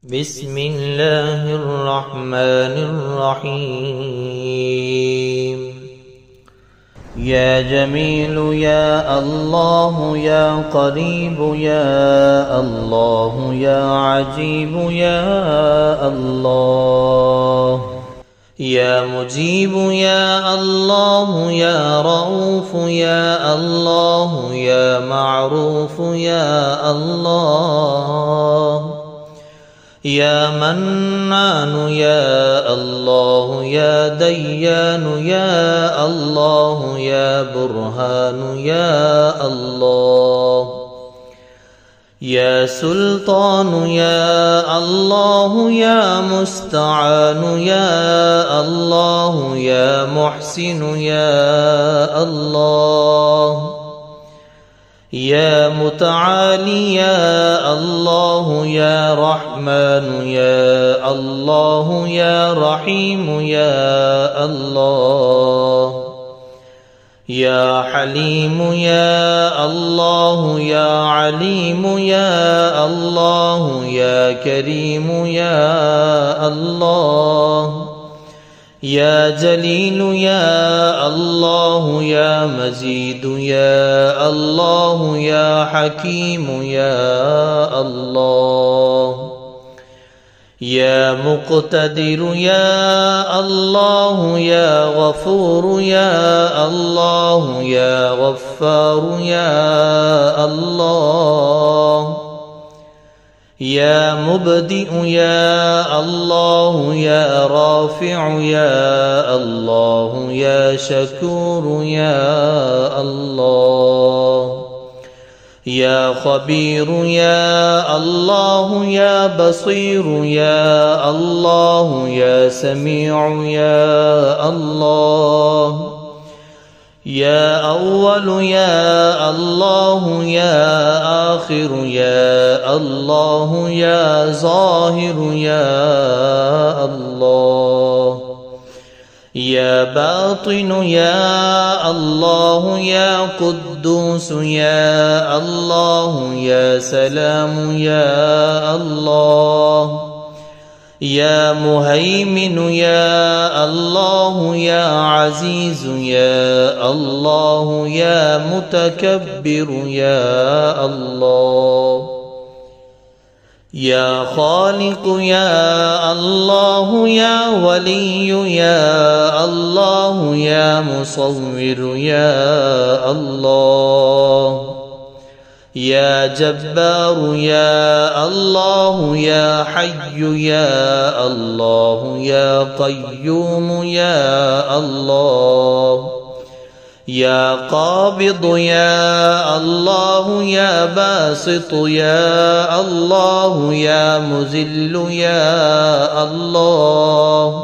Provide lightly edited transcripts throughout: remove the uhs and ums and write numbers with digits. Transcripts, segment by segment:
بسم الله الرحمن الرحيم. يا جميل يا الله يا قريب يا الله يا عجيب يا الله يا مجيب يا الله يا رؤوف يا الله يا معروف يا الله يا منان يا الله يا ديان يا الله يا برهان يا الله يا سلطان يا الله يا مستعان يا الله يا محسن يا الله يا متعالي يا الله يا رحمن يا الله يا رحيم يا الله يا حليم يا الله يا عليم يا الله يا كريم يا الله يا جليل يا الله يا مجيد يا الله يا حكيم يا الله يا مقتدر يا الله يا غفور يا الله يا غفار يا الله يا مبدئ يا الله يا رافع يا الله يا شكور يا الله يا خبير يا الله يا بصير يا الله يا سميع يا الله يا أول يا الله يا آخر يا الله يا ظاهر يا الله يا باطن يا الله يا قدوس يا الله يا سلام يا الله يا مهيمن يا الله يا عزيز يا الله يا متكبر يا الله يا خالق يا الله يا ولي يا الله يا مصور يا الله يا جبار يا الله يا حي يا الله يا قيوم يا الله يا قابض يا الله يا باسط يا الله يا مذل يا الله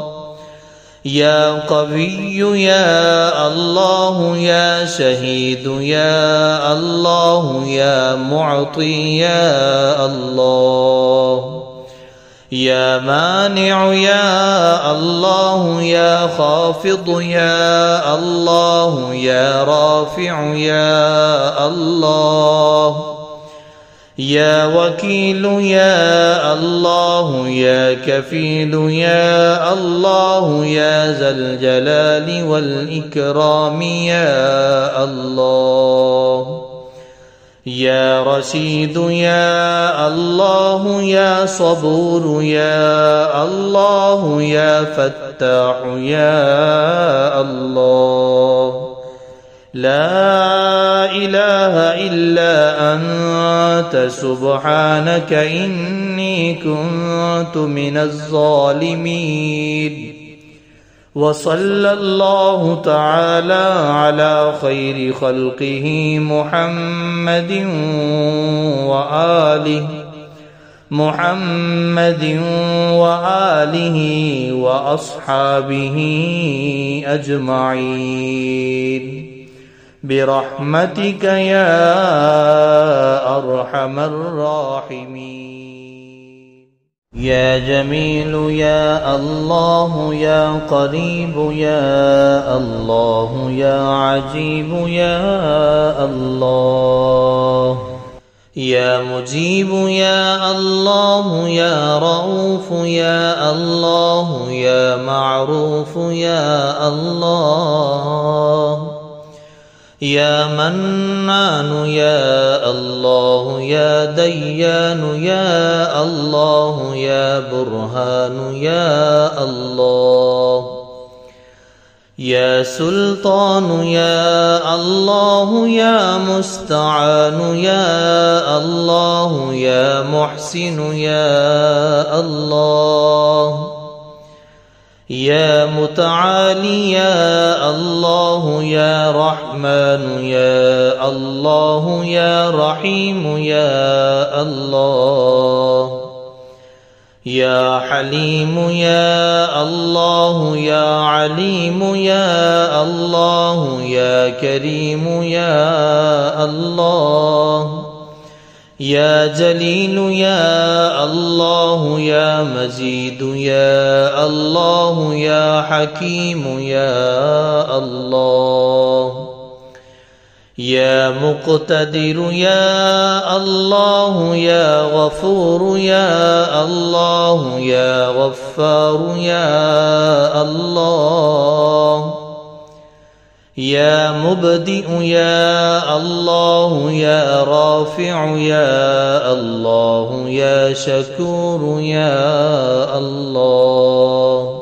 يا قوي يا الله يا شهيد يا الله يا معطي يا الله يا مانع يا الله يا خافض يا الله يا رافع يا الله يا وكيل يا الله يا كفيل يا الله يا ذا الجلال والإكرام يا الله يا رشيد يا الله يا صبور يا الله يا فتاح يا الله لا إله إلا أنت سبحانك إني كنت من الظالمين. وصلى الله تعالى على خير خلقه محمد وآله وأصحابه أجمعين برحمتك يا أرحم الراحمين. يا جميل يا الله يا قريب يا الله يا عجيب يا الله يا مجيب يا الله يا رؤوف يا الله يا معروف يا الله يا منان يا الله يا ديان يا الله يا برهان يا الله يا سلطان يا الله يا مستعان يا الله يا محسن يا الله يا متعالي يا الله يا رحمن يا الله يا رحيم يا الله يا حليم يا الله يا عليم يا الله يا كريم يا الله يا جليل يا الله يا مجيد يا الله يا حكيم يا الله يا مقتدر يا الله يا غفور يا الله يا غفار يا الله يا مبدئ يا الله يا رافع يا الله يا شكور يا الله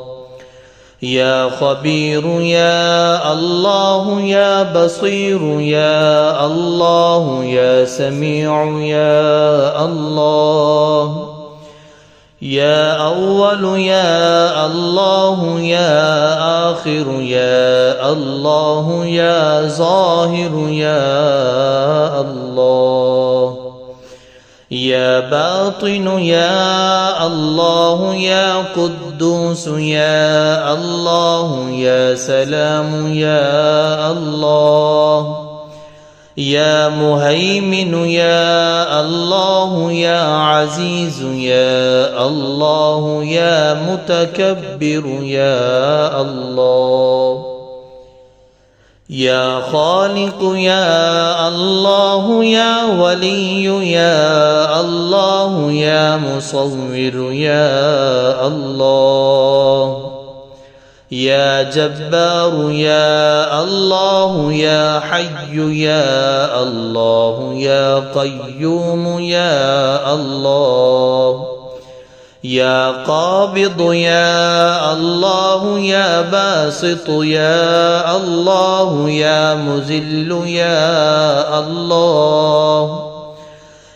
يا خبير يا الله يا بصير يا الله يا سميع يا الله يا أول يا الله يا آخر يا الله يا ظاهر يا الله يا باطن يا الله يا قدوس يا الله يا سلام يا الله يا مهيمن يا الله يا عزيز يا الله يا متكبر يا الله يا خالق يا الله يا ولي يا الله يا مصور يا الله يا جبار يا الله يا حي يا الله يا قيوم يا الله يا قابض يا الله يا باسط يا الله يا مذل يا الله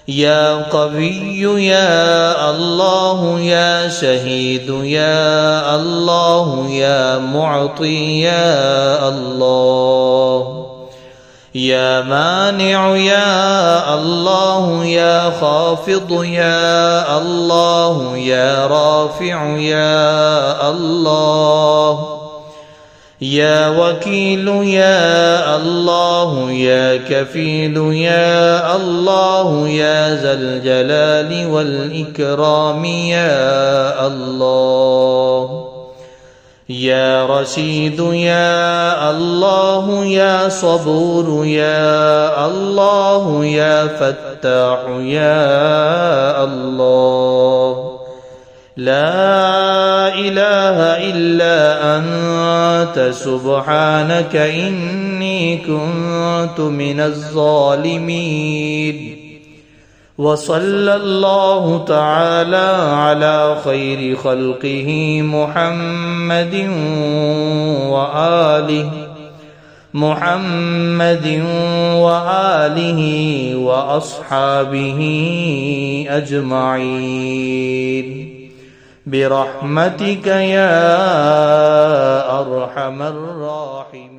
يا قوي يا الله يا شهيد يا الله يا معطي يا الله يا مانع يا الله يا خافض يا الله يا رافع يا الله يا وكيل يا الله يا كفيل يا الله يا ذا الجلال والإكرام يا الله يا رشيد يا الله يا صبور يا الله يا فتاح يا الله لا إله إلا أنت سبحانك إني كنت من الظالمين. وصلى الله تعالى على خير خلقه محمد وآله وأصحابه أجمعين برحمتك يا أرحم الراحمين.